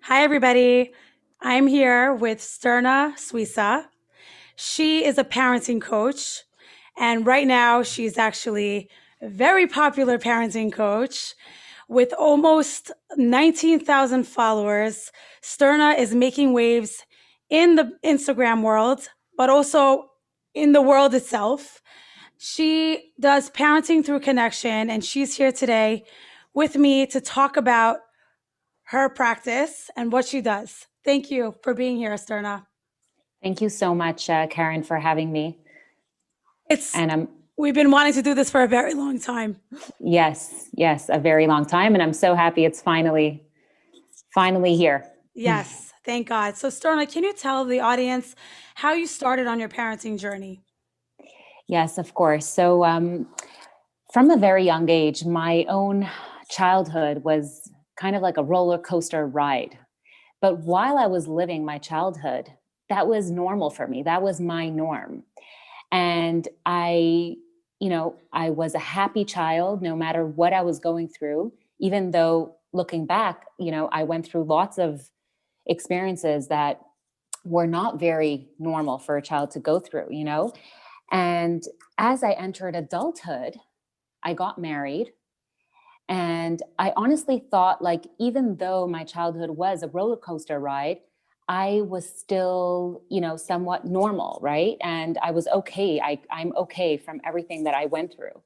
Hi, everybody. I'm here with Sterna Suissa. She is a parenting coach, and right now she's actually a very popular parenting coach with almost 19,000 followers. Sterna is making waves in the Instagram world, but also in the world itself. She does parenting through connection, and she's here today with me to talk about her practice and what she does. Thank you for being here, Sterna. Thank you so much, Karen, for having me. It's And we've been wanting to do this for a very long time. yes, a very long time. And I'm so happy it's finally here. Yes, thank God. So, Sterna, can you tell the audience how you started on your parenting journey? Yes, of course. So, from a very young age, my own childhood was kind of like a roller coaster ride. But while I was living my childhood, that was normal for me. That was my norm. And I was a happy child no matter what I was going through, even though looking back, I went through lots of experiences that were not very normal for a child to go through. And as I entered adulthood, I got married. And I honestly thought, like, even though my childhood was a roller coaster ride, I was still, somewhat normal, right? And I was okay. I'm okay from everything that I went through.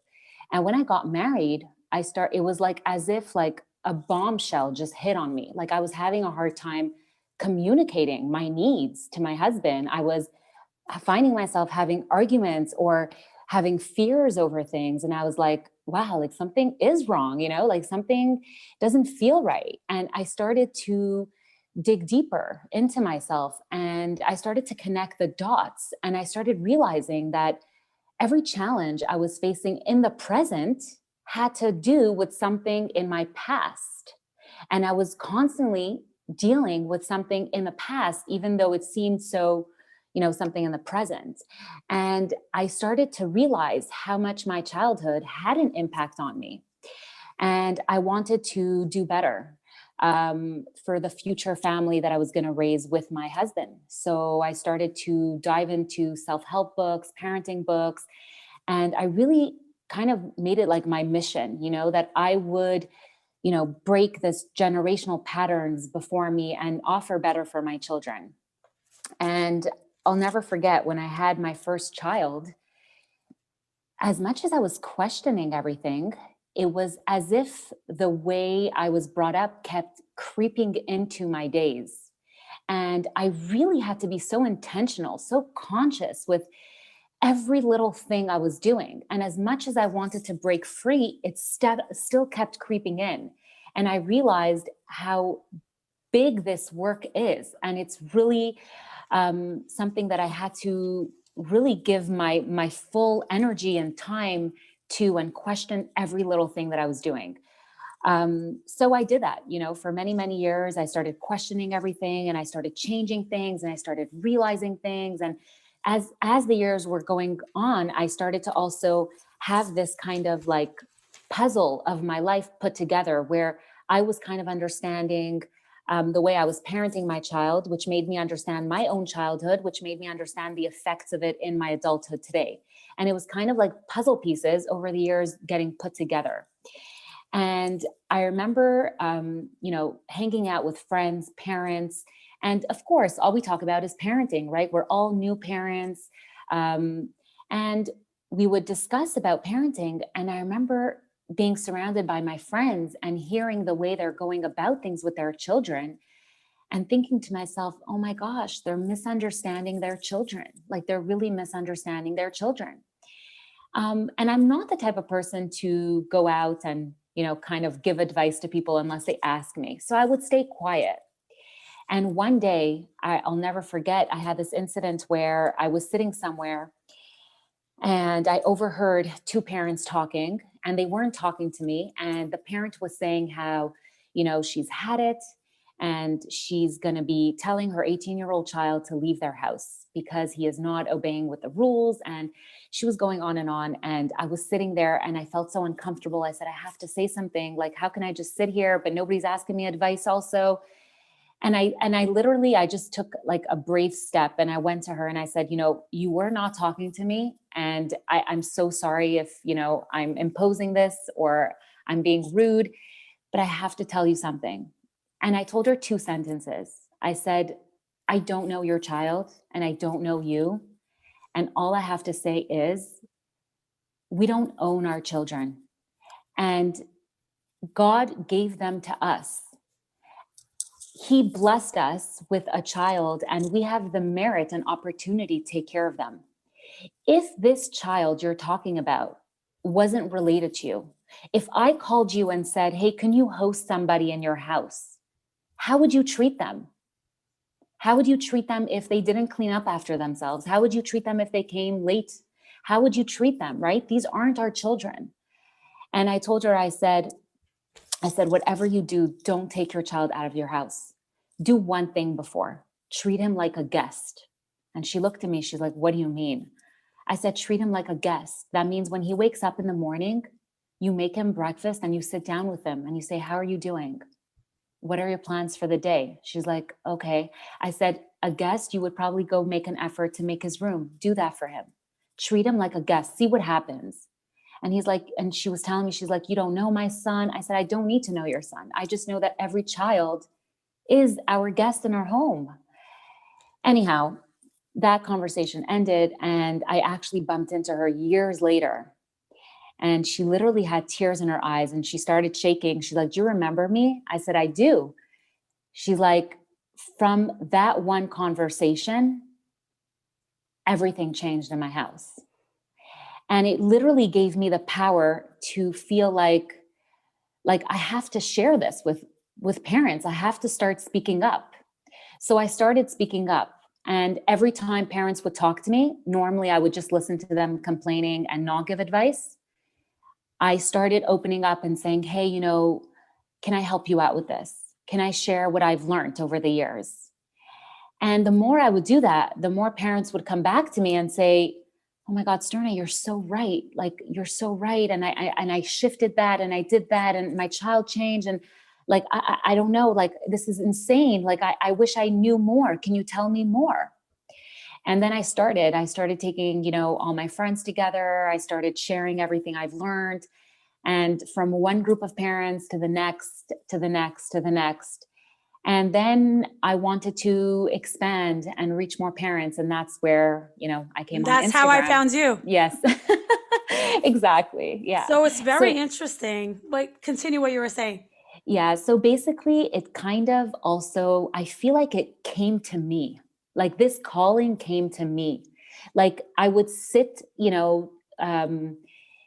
And when I got married, it was like as if like a bombshell just hit on me. Like I was having a hard time communicating my needs to my husband. I was finding myself having arguments or having fears over things. And I was like, wow, like something is wrong, like something doesn't feel right. And I started to dig deeper into myself and I started to connect the dots. And I started realizing that every challenge I was facing in the present had to do with something in my past. And I was constantly dealing with something in the past, even though it seemed so, something in the present. And I started to realize how much my childhood had an impact on me. And I wanted to do better for the future family that I was going to raise with my husband. So I started to dive into self help books, parenting books, and I really kind of made it like my mission, that I would break this generational patterns before me and offer better for my children. And I'll never forget when I had my first child, as much as I was questioning everything, it was as if the way I was brought up kept creeping into my days. And I really had to be so intentional, so conscious with every little thing I was doing. And as much as I wanted to break free, it still kept creeping in. And I realized how big this work is. And it's really something that I had to really give my full energy and time to and question every little thing that I was doing. So I did that, for many, many years. I started questioning everything and I started changing things and I started realizing things. And as the years were going on, I started to also have this kind of like puzzle of my life put together where I was kind of understanding the way I was parenting my child, which made me understand my own childhood, which made me understand the effects of it in my adulthood today. And it was kind of like puzzle pieces over the years getting put together. And I remember, hanging out with friends, parents, and of course, all we talk about is parenting, right? We're all new parents. And we would discuss about parenting. And I remember being surrounded by my friends and hearing the way they're going about things with their children and thinking to myself, oh my gosh, they're misunderstanding their children. Like they're really misunderstanding their children. And I'm not the type of person to go out and, kind of give advice to people unless they ask me. So I would stay quiet. And one day, I'll never forget, I had this incident where I was sitting somewhere and I overheard two parents talking, and they weren't talking to me. And the parent was saying how, she's had it and she's going to be telling her 18-year-old child to leave their house because he is not obeying with the rules. And she was going on. And I was sitting there and I felt so uncomfortable. I said, I have to say something. Like, how can I just sit here? But nobody's asking me advice also. And I literally, I just took like a brave step, and I went to her and I said, you were not talking to me, and I'm so sorry if, I'm imposing this or I'm being rude, but I have to tell you something. And I told her two sentences. I said, I don't know your child and I don't know you. And all I have to say is, we don't own our children. And God gave them to us. He blessed us with a child, and we have the merit and opportunity to take care of them. If this child you're talking about wasn't related to you, if I called you and said, hey, can you host somebody in your house? How would you treat them? How would you treat them if they didn't clean up after themselves? How would you treat them if they came late? How would you treat them, right? These aren't our children. And I told her, I said, whatever you do, don't take your child out of your house. Do one thing before. Treat him like a guest. And she looked at me, she's like, what do you mean? I said, treat him like a guest. That means when he wakes up in the morning, you make him breakfast and you sit down with him and you say, how are you doing? What are your plans for the day? She's like, okay. I said, a guest, you would probably go make an effort to make his room. Do that for him. Treat him like a guest. See what happens. And he's like, and she was telling me, she's like, you don't know my son. I said, I don't need to know your son. I just know that every child is our guest in our home. Anyhow, that conversation ended, and I actually bumped into her years later. And she literally had tears in her eyes and she started shaking. She's like, do you remember me? I said, I do. She's like, from that one conversation, everything changed in my house. And it literally gave me the power to feel like I have to share this with parents. I have to start speaking up. So I started speaking up. And every time parents would talk to me, normally I would just listen to them complaining and not give advice. I started opening up and saying, hey, can I help you out with this? Can I share what I've learned over the years? And the more I would do that, the more parents would come back to me and say, oh my God, Sterna, you're so right. Like, you're so right. And I shifted that and I did that and my child changed. And like, I don't know, like, this is insane. Like, I wish I knew more. Can you tell me more? And then I started taking, all my friends together. I started sharing everything I've learned. And from one group of parents to the next, to the next, to the next. And then I wanted to expand and reach more parents. And that's where, I came on That's Instagram. how I found you. Yes, exactly. Yeah. So it's very interesting. Like, continue what you were saying. Yeah. So basically, it kind of also, I feel like it came to me. Like, this calling came to me. Like, I would sit,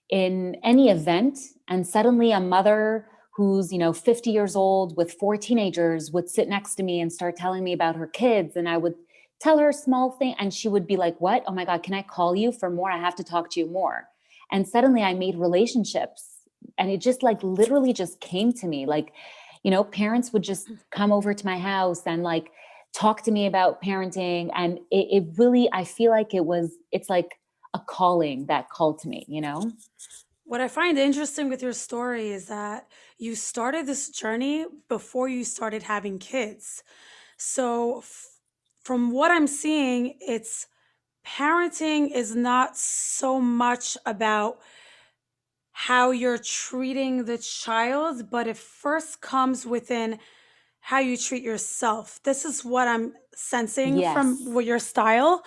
in any event, and suddenly a mother who's 50 years old with 4 teenagers would sit next to me and start telling me about her kids, and I would tell her a small thing and she would be like, what? Oh my God, can I call you for more? I have to talk to you more. And suddenly I made relationships, and it just like literally just came to me. Like, parents would just come over to my house and like talk to me about parenting, and it really, I feel like it's like a calling that called to me. What I find interesting with your story is that you started this journey before you started having kids. So, from what I'm seeing, it's parenting is not so much about how you're treating the child, but it first comes within how you treat yourself. This is what I'm sensing from Yes. your style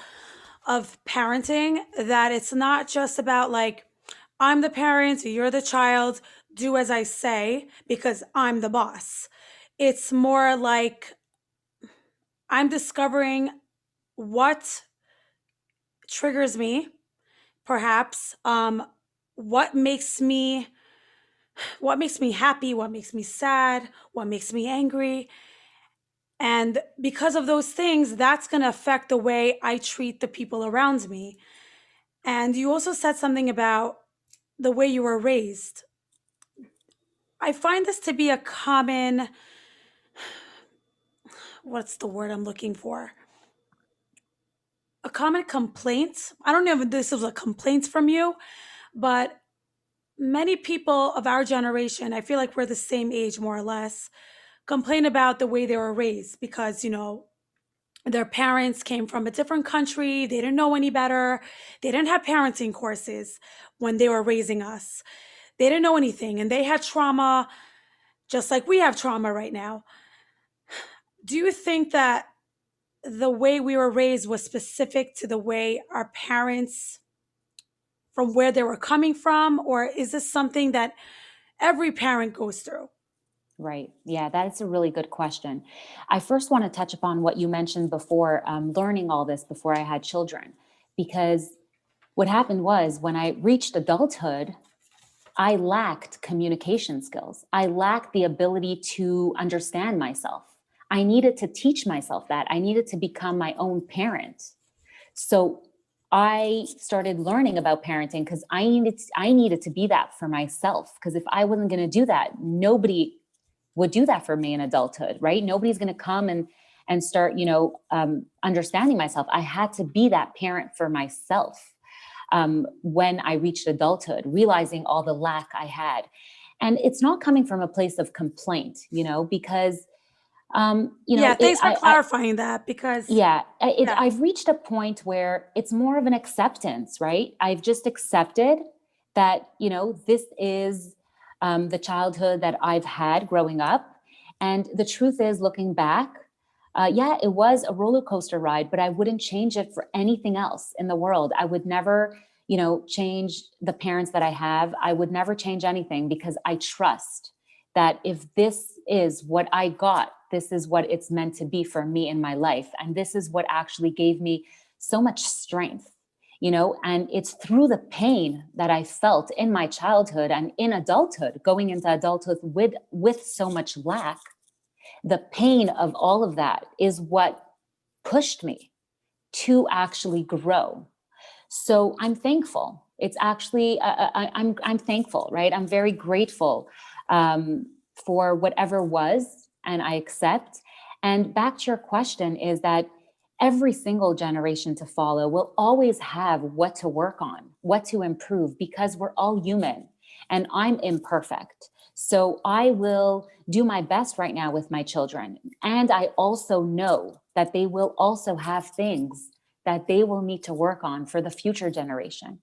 of parenting, that it's not just about like, I'm the parent, you're the child, do as I say because I'm the boss. It's more like I'm discovering what triggers me, perhaps, what makes me happy, what makes me sad, what makes me angry. And because of those things, that's going to affect the way I treat the people around me. And you also said something about the way you were raised. I find this to be a common, what's the word I'm looking for? A common complaint. I don't know if this is a complaint from you, but many people of our generation, I feel like we're the same age more or less, complain about the way they were raised because, their parents came from a different country. They didn't know any better. They didn't have parenting courses when they were raising us. They didn't know anything and they had trauma just like we have trauma right now. Do you think that the way we were raised was specific to the way our parents, from where they were coming from, or is this something that every parent goes through? Right. Yeah, that's a really good question. I first want to touch upon what you mentioned before, learning all this before I had children, because what happened was when I reached adulthood, I lacked communication skills. I lacked the ability to understand myself. I needed to teach myself that. I needed to become my own parent. So I started learning about parenting because I needed to be that for myself. Because if I wasn't going to do that, nobody would do that for me in adulthood, right? Nobody's going to come and start, understanding myself. I had to be that parent for myself when I reached adulthood, realizing all the lack I had. And it's not coming from a place of complaint, because, Yeah, thanks for clarifying that because, yeah, yeah, I've reached a point where it's more of an acceptance, right? I've just accepted that, this is the childhood that I've had growing up. And the truth is, looking back, yeah, it was a roller coaster ride, but I wouldn't change it for anything else in the world. I would never, change the parents that I have. I would never change anything because I trust that if this is what I got, this is what it's meant to be for me in my life. And this is what actually gave me so much strength, and it's through the pain that I felt in my childhood and in adulthood, going into adulthood with so much lack. The pain of all of that is what pushed me to actually grow. So I'm thankful. It's actually I'm thankful, right? I'm very grateful for whatever was, and I accept. And back to your question is that every single generation to follow will always have what to work on, what to improve, because we're all human, and I'm imperfect. So I will do my best right now with my children, and I also know that they will also have things that they will need to work on for the future generation.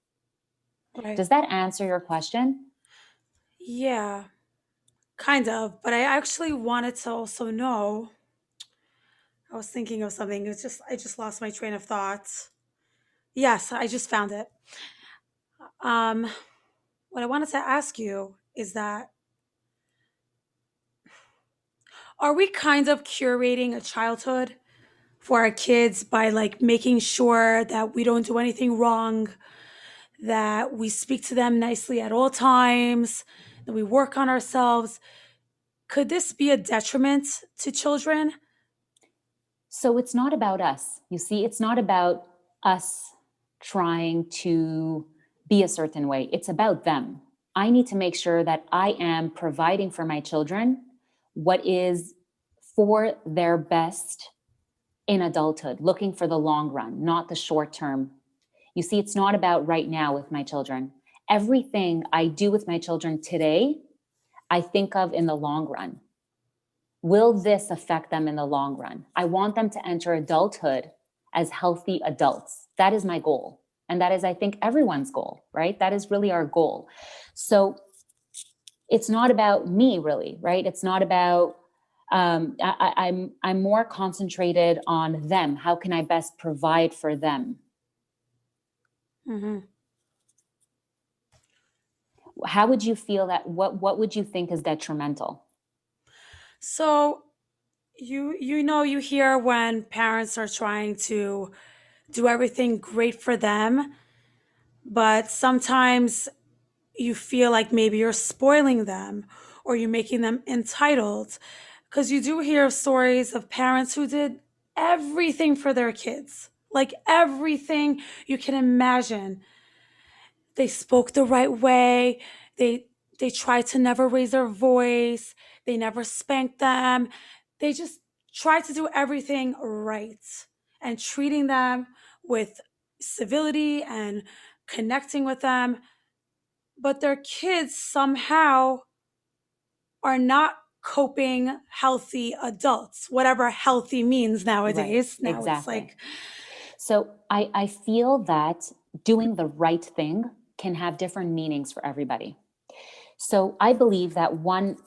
right. Does that answer your question? Yeah, kind of. But I actually wanted to also know, I was thinking of something. I just lost my train of thought. Yes, I just found it. Um, what I wanted to ask you is that are we kind of curating a childhood for our kids by like making sure that we don't do anything wrong, that we speak to them nicely at all times, that we work on ourselves? Could this be a detriment to children? So it's not about us. You see, it's not about us trying to be a certain way. It's about them. I need to make sure that I am providing for my children what is for their best in adulthood, looking for the long run, not the short term. You see, it's not about right now with my children. Everything I do with my children today, I think of in the long run. Will this affect them in the long run? I want them to enter adulthood as healthy adults. That is my goal. And that is, I think, everyone's goal, right? That is really our goal. So it's not about me, really, right? It's not about, I'm more concentrated on them. How can I best provide for them? Hmm. How would you feel that, what would you think is detrimental? So you hear when parents are trying to do everything great for them, but sometimes you feel like maybe you're spoiling them or you're making them entitled, because you do hear stories of parents who did everything for their kids, like everything you can imagine. They spoke the right way. They tried to never raise their voice. They never spanked them. They just tried to do everything right and treating them with civility and connecting with them. But their kids somehow are not. coping, healthy adults, whatever healthy means Right. nowadays. Now it's Exactly. like, So I feel that doing the right thing can have different meanings for everybody. So I believe that one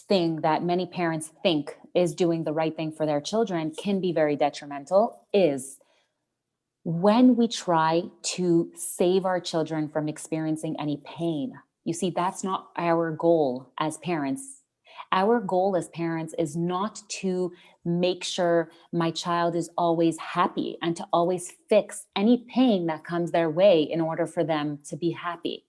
thing that many parents think is doing the right thing for their children can be very detrimental is when we try to save our children from experiencing any pain. You see, that's not our goal as parents. Our goal as parents is not to make sure my child is always happy and to always fix any pain that comes their way in order for them to be happy.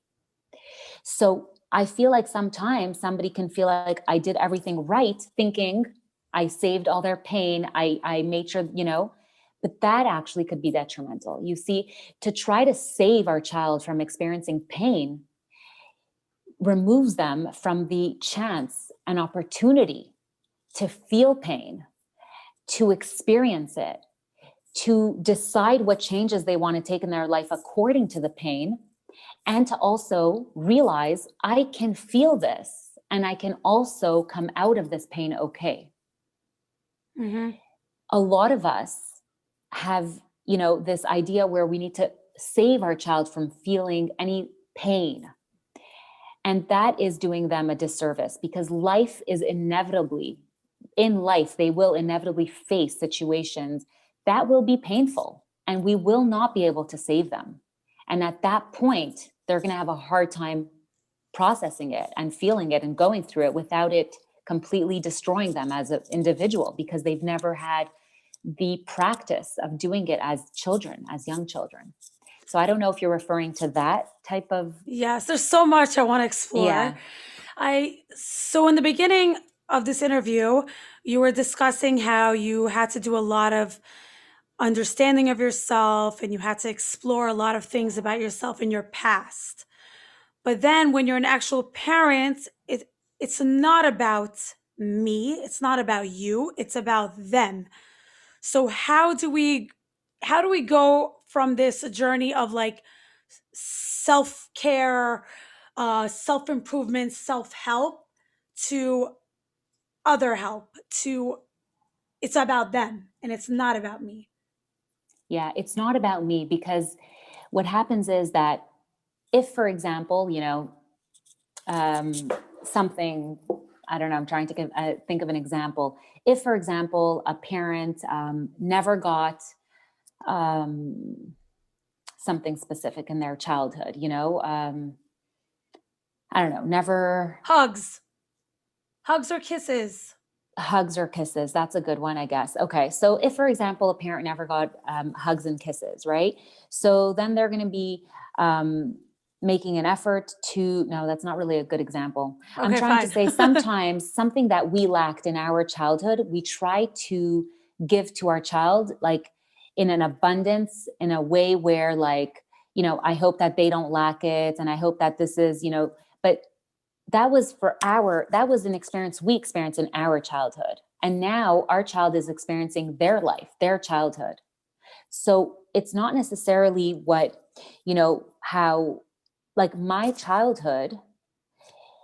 So I feel like sometimes somebody can feel like I did everything right, thinking I saved all their pain. I made sure, but that actually could be detrimental. You see, to try to save our child from experiencing pain removes them from the chance and opportunity to feel pain, to experience it, to decide what changes they want to take in their life according to the pain, and to also realize I can feel this and I can also come out of this pain okay. mm-hmm. A lot of us have, this idea where we need to save our child from feeling any pain. And that is doing them a disservice because in life, they will inevitably face situations that will be painful and we will not be able to save them. And at that point, they're going to have a hard time processing it and feeling it and going through it without it completely destroying them as an individual because they've never had the practice of doing it as children, as young children. So I don't know if you're referring to that type of. Yes, there's so much I want to explore. Yeah. So in the beginning of this interview, you were discussing how you had to do a lot of understanding of yourself and you had to explore a lot of things about yourself in your past. But then when you're an actual parent, it's not about me, it's not about you, it's about them. So how do we go from this journey of like self-care, self-improvement, self-help to other help to it's about them and it's not about me. Yeah, it's not about me because what happens is that if, for example, um, something, I don't know, I'm trying to think of an example. If, for example, a parent never got um, something specific in their childhood, I don't know, never Hugs or kisses. hugs or kisses. That's a good one, I guess. Okay. So if, for example, a parent never got hugs and kisses, right? So then they're going to be making an effort to, no, that's not really a good example. I'm Okay, trying to fine. say sometimes something that we lacked in our childhood, we try to give to our child, like in an abundance, in a way where like, I hope that they don't lack it. And I hope that this is, but that was an experience we experienced in our childhood. And now our child is experiencing their life, their childhood. So it's not necessarily how like my childhood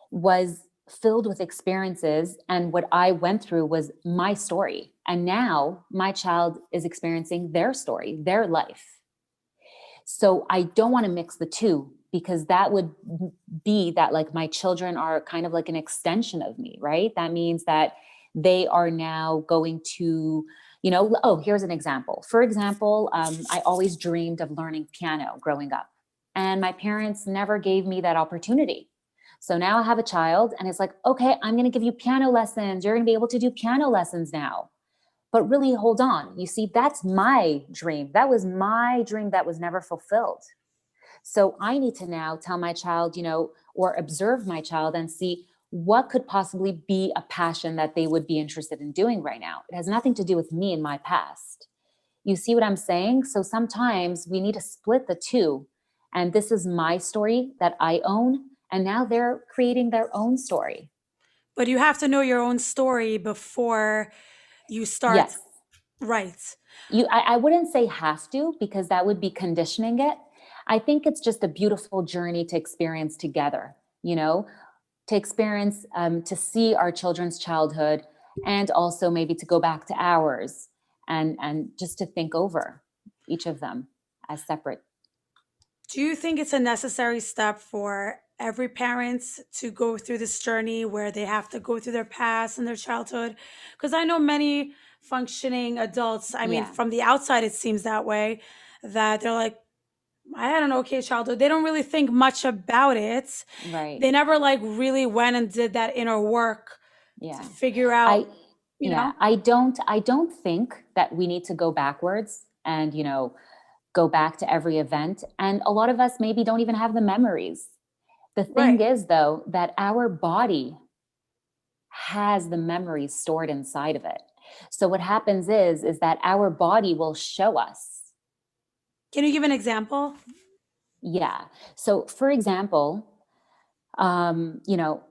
was filled with experiences and what I went through was my story. And now my child is experiencing their story, their life. So I don't want to mix the two because that would be that like my children are kind of like an extension of me, right? That means that they are now going to, here's an example. For example, I always dreamed of learning piano growing up, and my parents never gave me that opportunity. So now I have a child, and it's like, okay, I'm going to give you piano lessons. You're going to be able to do piano lessons now. But really, hold on. You see, that's my dream. That was my dream that was never fulfilled. So I need to now tell my child, or observe my child and see what could possibly be a passion that they would be interested in doing right now. It has nothing to do with me and my past. You see what I'm saying? So sometimes we need to split the two. And this is my story that I own. And now they're creating their own story. But you have to know your own story before you start. Yes. Right. I wouldn't say have to because that would be conditioning it. I think it's just a beautiful journey to experience together, to experience, to see our children's childhood, and also maybe to go back to ours, and just to think over each of them as separate. Do you think it's a necessary step for every parent to go through this journey where they have to go through their past and their childhood? Because I know many functioning adults, I mean, Yeah, from the outside, it seems that way, that they're like, I had an okay childhood. They don't really think much about it. right. They never like really went and did that inner work to Yeah. figure out, I you yeah, know? I don't think that we need to go backwards and, go back to every event. And a lot of us maybe don't even have the memories. The thing Right. is, though, that our body has the memories stored inside of it. So what happens is that our body will show us. Can you give an example? Yeah. So for example, um, you know,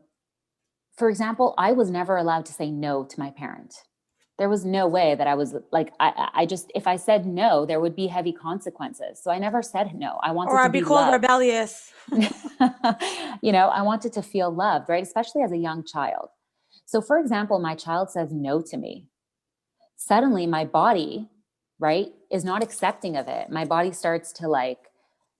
I was never allowed to say no to my parent. There was no way that I was like, I just, if I said no, there would be heavy consequences. So I never said no. I Or wanted to I'd be be called loved. rebellious. I wanted to feel loved, right? Especially as a young child. So, for example, my child says no to me. Suddenly, my body, right, is not accepting of it. My body starts to like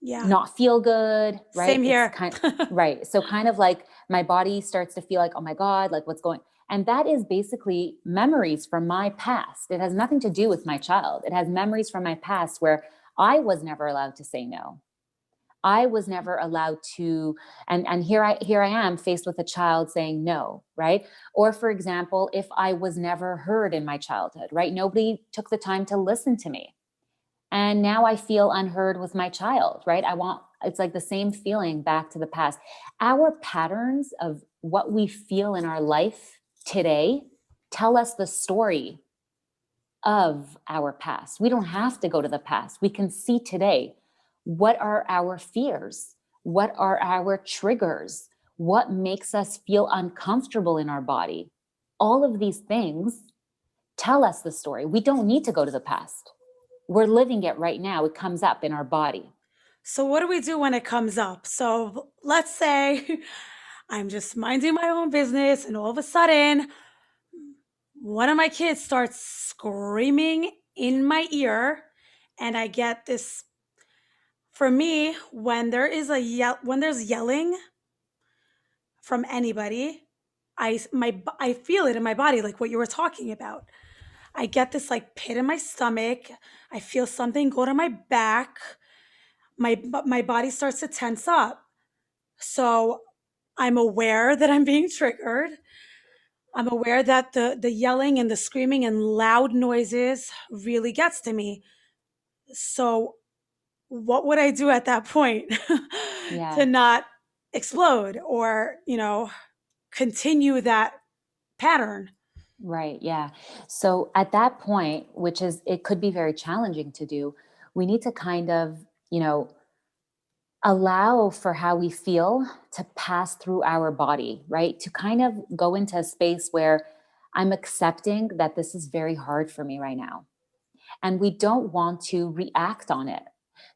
Yeah. not feel good, right? Same It's here. kind right. So kind of like my body starts to feel like, oh my God, like what's going. And that is basically memories from my past. It has nothing to do with my child. It has memories from my past where I was never allowed to say no. I was never allowed to, and here I am faced with a child saying no, right? Or for example, if I was never heard in my childhood, right? Nobody took the time to listen to me. And now I feel unheard with my child, right? It's like the same feeling back to the past. Our patterns of what we feel in our life today tell us the story of our past. We don't have to go to the past. We can see today, what are our fears? What are our triggers? What makes us feel uncomfortable in our body? All of these things tell us the story. We don't need to go to the past. We're living it right now. It comes up in our body. So, what do we do when it comes up? So, let's say I'm just minding my own business, and all of a sudden, one of my kids starts screaming in my ear, and I get this. For me, when there is when there's yelling from anybody, I feel it in my body, like what you were talking about. I get this like pit in my stomach. I feel something go to my back. My body starts to tense up. So I'm aware that I'm being triggered. I'm aware that the yelling and the screaming and loud noises really gets to me. So what would I do at that point to Yeah, not explode or, continue that pattern? right. Yeah. So at that point, which is, it could be very challenging to do, we need to kind of, you know, allow for how we feel to pass through our body, right? To kind of go into a space where I'm accepting that this is very hard for me right now. And we don't want to react on it.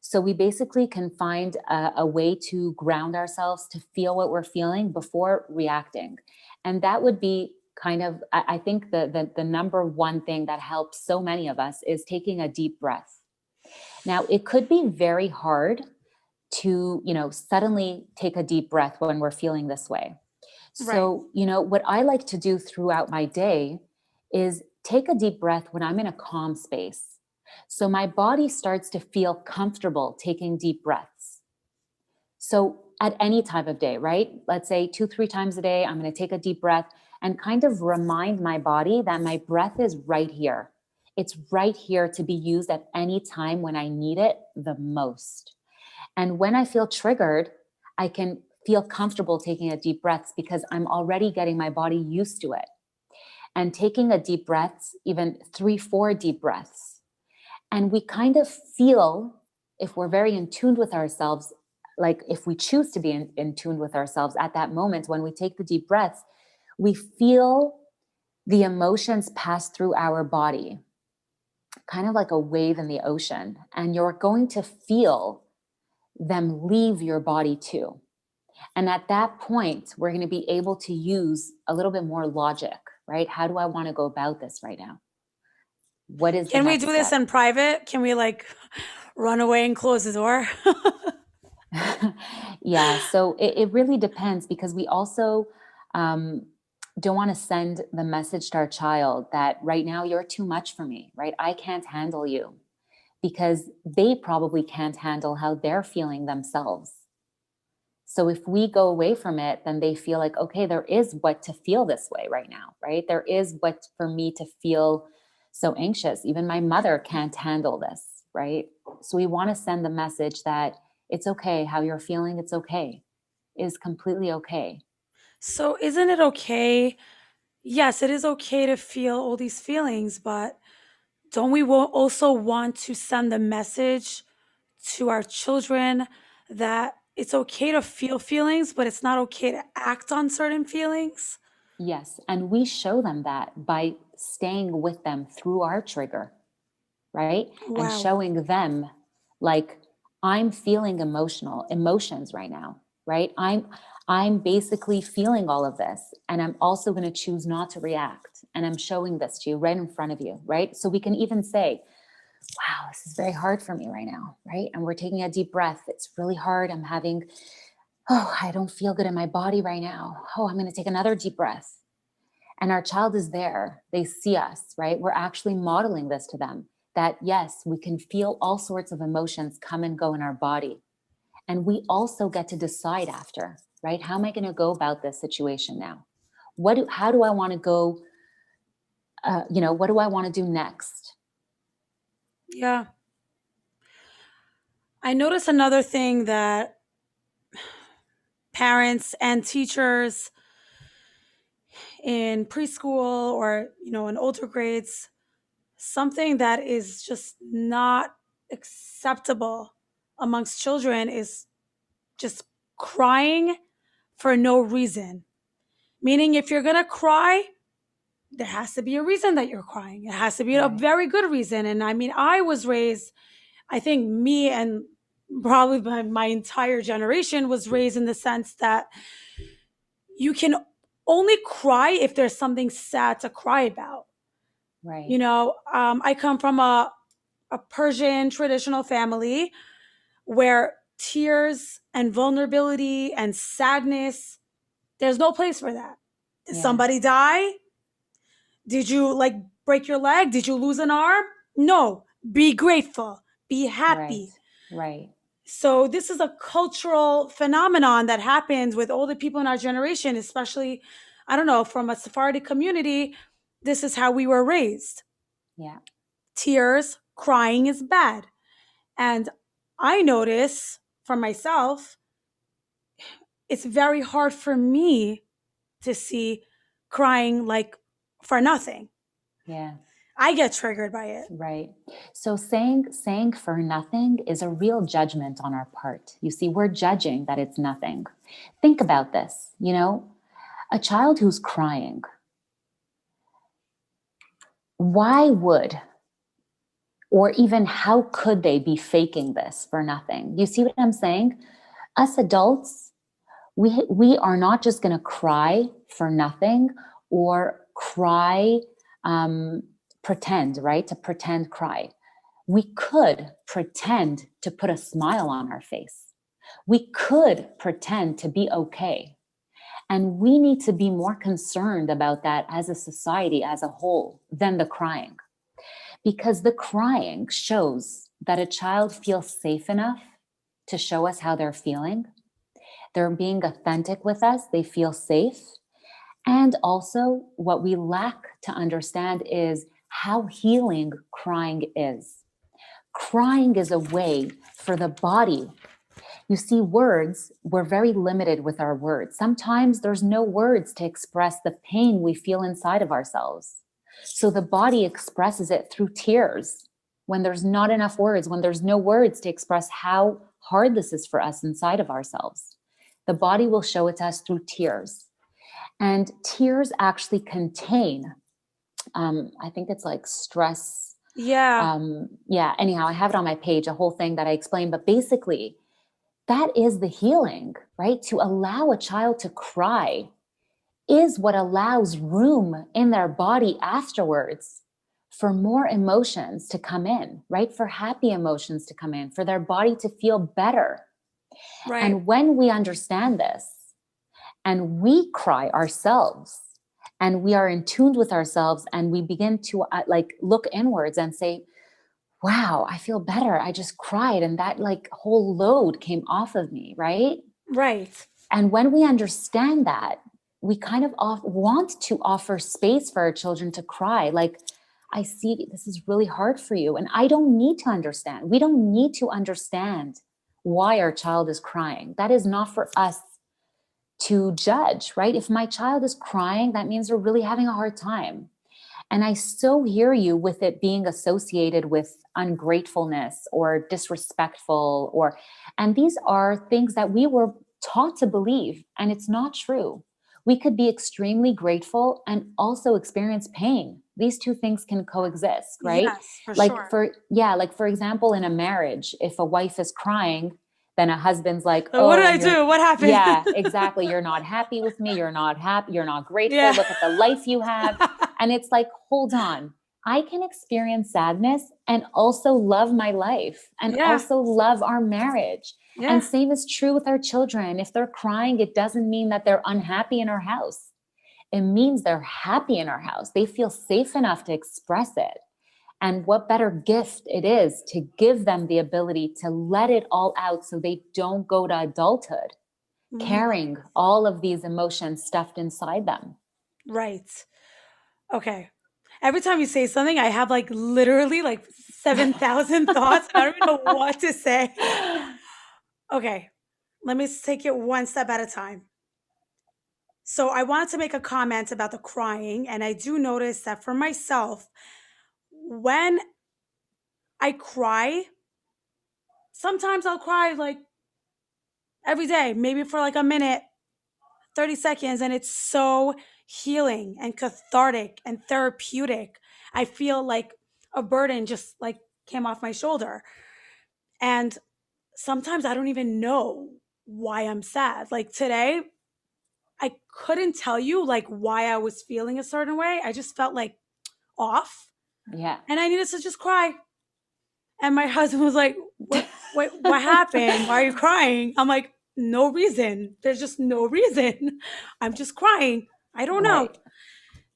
So we basically can find a way to ground ourselves to feel what we're feeling before reacting. And that would be kind of, I think the number one thing that helps so many of us is taking a deep breath. Now, it could be very hard to, suddenly take a deep breath when we're feeling this way. Right. So, what I like to do throughout my day is take a deep breath when I'm in a calm space. So my body starts to feel comfortable taking deep breaths. So at any time of day, right? Let's say 2, 3 times a day, I'm going to take a deep breath and kind of remind my body that my breath is right here. It's right here to be used at any time when I need it the most. And when I feel triggered, I can feel comfortable taking a deep breaths because I'm already getting my body used to it. And taking a deep breaths, even 3, 4 deep breaths. And we kind of feel, if we're very in tune with ourselves, like if we choose to be in tune with ourselves at that moment, when we take the deep breaths, we feel the emotions pass through our body, kind of like a wave in the ocean. And you're going to feel them leave your body too. And at that point, we're going to be able to use a little bit more logic, right? How do I want to go about this right now? What is the Can we next do this step? in private? Can we like run away and close the door? Yeah, so it really depends, because we also um, don't want to send the message to our child that right now you're too much for me, right? I can't handle you, because they probably can't handle how they're feeling themselves. So if we go away from it, then they feel like, okay, there is what to feel this way right now, right? There is what for me to feel so anxious. Even my mother can't handle this, right? So we want to send the message that it's okay how you're feeling. It's okay. It is completely okay. So, isn't it okay? Yes, it is okay to feel all these feelings, but don't we also want to send the message to our children that it's okay to feel feelings, but it's not okay to act on certain feelings? Yes. And we show them that by staying with them through our trigger, right? And Wow. showing them, like, I'm feeling emotions right now, right? I'm basically feeling all of this, and I'm also going to choose not to react, and I'm showing this to you right in front of you, right? So we can even say, wow, this is very hard for me right now, right? And we're taking a deep breath. It's really hard. I don't feel good in my body right now. Oh, I'm going to take another deep breath. And our child is there. They see us, right? We're actually modeling this to them, that yes, we can feel all sorts of emotions come and go in our body. And we also get to decide after, right? How am I going to go about this situation now? How do I want to go? What do I want to do next? Yeah. I notice another thing that parents and teachers in preschool or, in older grades, something that is just not acceptable amongst children is just crying for no reason. Meaning, if you're going to cry, there has to be a reason that you're crying. It has to be a Right. very good reason. And I mean, I was raised, I think me and probably my entire generation was raised in the sense that you can only cry if there's something sad to cry about. Right. I come from a Persian traditional family where tears and vulnerability and sadness, there's no place for that. Did Yeah. somebody die? Did you like break your leg? Did you lose an arm? No. Be grateful. Be Right. happy. Right. So this is a cultural phenomenon that happens with all the people in our generation, especially, I don't know, from a Sephardic community. This is how we were raised. Yeah. Tears, crying is bad. And I notice for myself, it's very hard for me to see crying like for nothing. Yeah. I get triggered by it. Right. So saying for nothing is a real judgment on our part. You see, we're judging that it's nothing. Think about this, a child who's crying. Why would, or even how could they be faking this for nothing? You see what I'm saying? Us adults, we are not just going to cry for nothing, or cry, pretend, right? To pretend cry. We could pretend to put a smile on our face. We could pretend to be okay. And we need to be more concerned about that as a society as a whole than the crying. Because the crying shows that a child feels safe enough to show us how they're feeling. They're being authentic with us, they feel safe. And also, what we lack to understand is how healing crying is. Crying is a way for the body. You see, we're very limited with our words. Sometimes there's no words to express the pain we feel inside of ourselves. So the body expresses it through tears when there's not enough words, when there's no words to express how hard this is for us inside of ourselves. The body will show it to us through tears. And tears actually contain, I think it's like stress. Yeah. Anyhow, I have it on my page, a whole thing that I explain, but basically that is the healing, right? To allow a child to cry is what allows room in their body afterwards for more emotions to come in, right? For happy emotions to come in, for their body to feel better. Right. And when we understand this and we cry ourselves and we are in tune with ourselves and we begin to like look inwards and say, wow, I feel better. I just cried and that like whole load came off of me, right? Right. And when we understand that, we kind of want to offer space for our children to cry. Like, I see this is really hard for you. And I don't need to understand. We don't need to understand why our child is crying. That is not for us to judge, right? If my child is crying, that means they're really having a hard time. And I so hear you with it being associated with ungratefulness or disrespectful, and these are things that we were taught to believe, and it's not true. We could be extremely grateful and also experience pain. These two things can coexist, right? Yes, for Like sure. like for example, in a marriage, if a wife is crying, then a husband's like, What did oh, I and you're, do? What happened? yeah, exactly. You're not happy with me. You're not happy. You're not grateful. Yeah. Look at the life you have. And it's like, hold on. I can experience sadness and also love my life and Yeah. also love our marriage. And Yeah. same is true with our children. If they're crying, it doesn't mean that they're unhappy in our house. It means they're happy in our house. They feel safe enough to express it. And what better gift it is to give them the ability to let it all out so they don't go to adulthood Mm, carrying all of these emotions stuffed inside them. right. Okay. Every time you say something, I have like literally like 7,000 thoughts. I don't even know what to say. Okay. Let me take it one step at a time. So I wanted to make a comment about the crying, and I do notice that for myself, when I cry, sometimes I'll cry like every day, maybe for like a minute, 30 seconds, and it's so healing and cathartic and therapeutic. I feel like a burden just like came off my shoulder. And sometimes I don't even know why I'm sad. Like today, I couldn't tell you like why I was feeling a certain way. I just felt like off Yeah. and I needed to just cry. And my husband was like, what happened? Why are you crying? I'm like, no reason. There's just no reason. I'm just crying. I don't know. Right.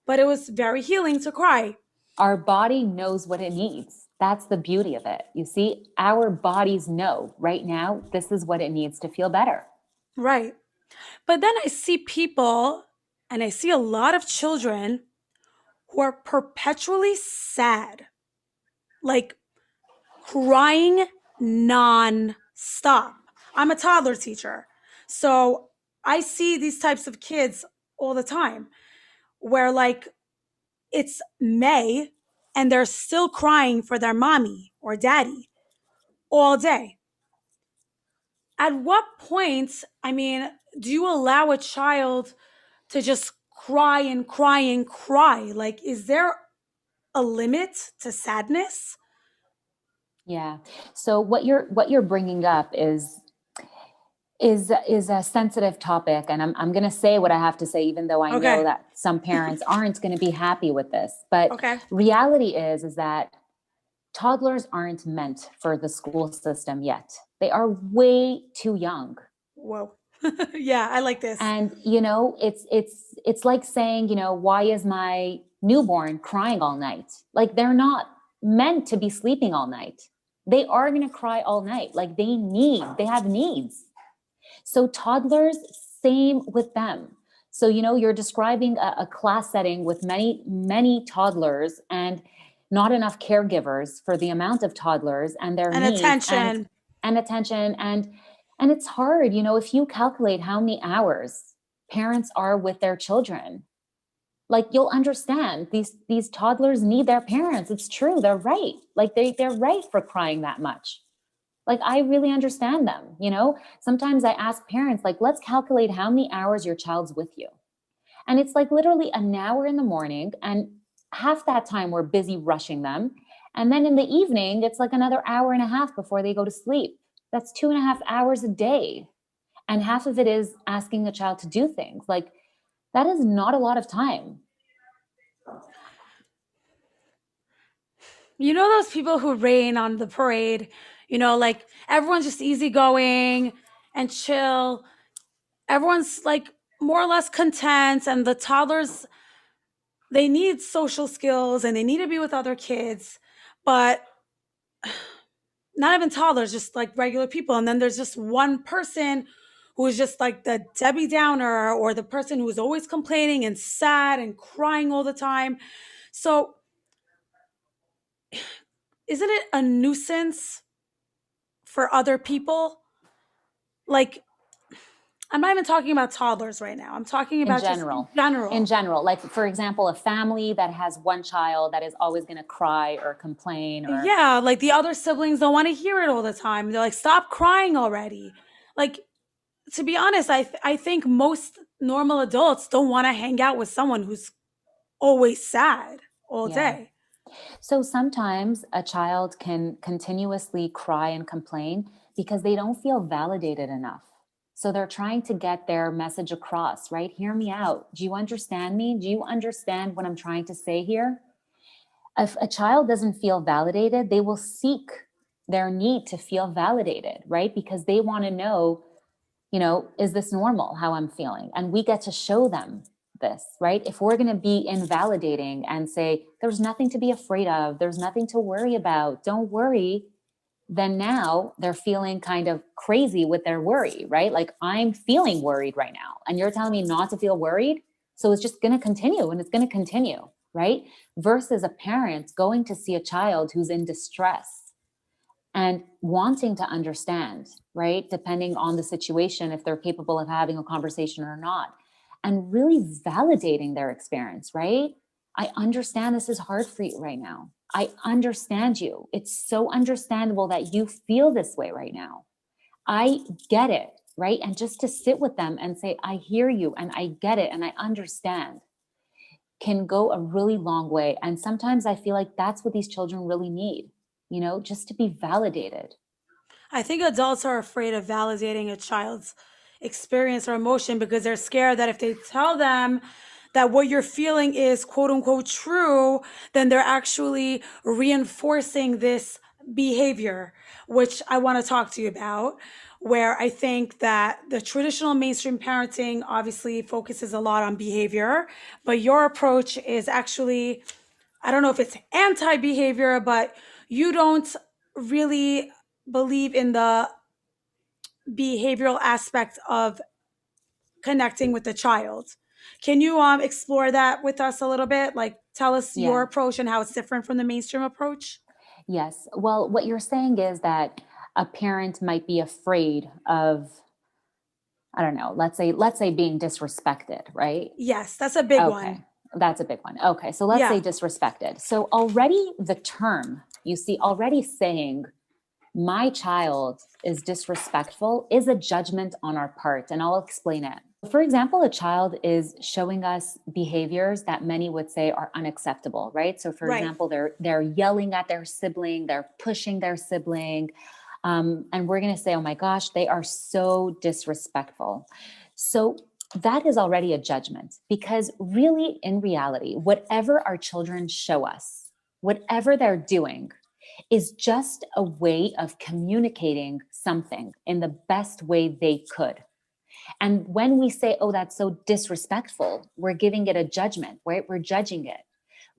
But it was very healing to cry. Our body knows what it needs. That's the beauty of it. You see, our bodies know right now, this is what it needs to feel better. Right. But then I see people and I see a lot of children who are perpetually sad, like crying non-stop. I'm a toddler teacher. So I see these types of kids all the time where like it's May and they're still crying for their mommy or daddy all day. At what point, I mean, do you allow a child to just cry and cry and cry? Like, is there a limit to sadness? Yeah. So what you're bringing up is a sensitive topic, and I'm going to say what I have to say, even though I know Okay. that some parents aren't going to be happy with this. But Okay. reality is that toddlers aren't meant for the school system yet. They are way too young. Whoa. Yeah, I like this. And it's like saying, why is my newborn crying all night? Like, they're not meant to be sleeping all night. They are going to cry all night. Like, they have needs. So toddlers, same with them. So, you're describing a class setting with many, many toddlers and not enough caregivers for the amount of toddlers and their And needs attention. and attention. And it's hard, if you calculate how many hours parents are with their children, like, you'll understand these toddlers need their parents. It's true. They're right. Like, they're right for crying that much. Like, I really understand them. Sometimes I ask parents, like, let's calculate how many hours your child's with you. And it's like literally an hour in the morning, and half that time we're busy rushing them. And then in the evening, it's like another hour and a half before they go to sleep. That's 2.5 hours a day. And half of it is asking a child to do things. Like, that is not a lot of time. You know those people who rain on the parade, like everyone's just easygoing and chill. Everyone's like more or less content, and the toddlers, they need social skills and they need to be with other kids, but not even toddlers, just like regular people. And then there's just one person who is just like the Debbie Downer, or the person who is always complaining and sad and crying all the time. So, isn't it a nuisance for other people? Like, I'm not even talking about toddlers right now. I'm talking In about just in general, general. like, for example, a family that has one child that is always going to cry or complain, or Yeah, like the other siblings don't want to hear it all the time. They're like, stop crying already. Like, to be honest, I think most normal adults don't want to hang out with someone who's always sad all yeah. day. So sometimes a child can continuously cry and complain because they don't feel validated enough. So they're trying to get their message across, right? Hear me out. Do you understand me? Do you understand what I'm trying to say here? If a child doesn't feel validated, they will seek their need to feel validated, right? Because they want to know, is this normal how I'm feeling? And we get to show them this, right? If we're going to be invalidating and say, there's nothing to be afraid of, there's nothing to worry about, don't worry, then now they're feeling kind of crazy with their worry, right? Like, I'm feeling worried right now, and you're telling me not to feel worried. So it's just going to continue and it's going to continue, right? Versus a parent going to see a child who's in distress and wanting to understand, right? Depending on the situation, if they're capable of having a conversation or not, and really validating their experience, right? I understand this is hard for you right now. I understand you. It's so understandable that you feel this way right now. I get it, right? And just to sit with them and say, I hear you and I get it and I understand, can go a really long way. And sometimes I feel like that's what these children really need, just to be validated. I think adults are afraid of validating a child's experience or emotion because they're scared that if they tell them that what you're feeling is quote unquote true, then they're actually reinforcing this behavior, which I want to talk to you about. Where I think that the traditional mainstream parenting obviously focuses a lot on behavior, but your approach is actually, I don't know if it's anti behavior, but you don't really believe in the behavioral aspect of connecting with the child. Can you explore that with us a little bit? Like, tell us your Yeah. approach and how it's different from the mainstream approach? Yes. Well, what you're saying is that a parent might be afraid of, I don't know, let's say being disrespected, right? Yes, that's a big Okay. one. That's a big one. Okay. So let's say Yeah. disrespected. So already the term, you see, already saying my child is disrespectful is a judgment on our part. And I'll explain it. For example, a child is showing us behaviors that many would say are unacceptable, right? So for Right. example, they're yelling at their sibling, they're pushing their sibling. And we're going to say, oh my gosh, they are so disrespectful. So that is already a judgment, because really, in reality, whatever our children show us, whatever they're doing, is just a way of communicating something in the best way they could. And when we say, oh, that's so disrespectful, we're giving it a judgment, right? We're judging it.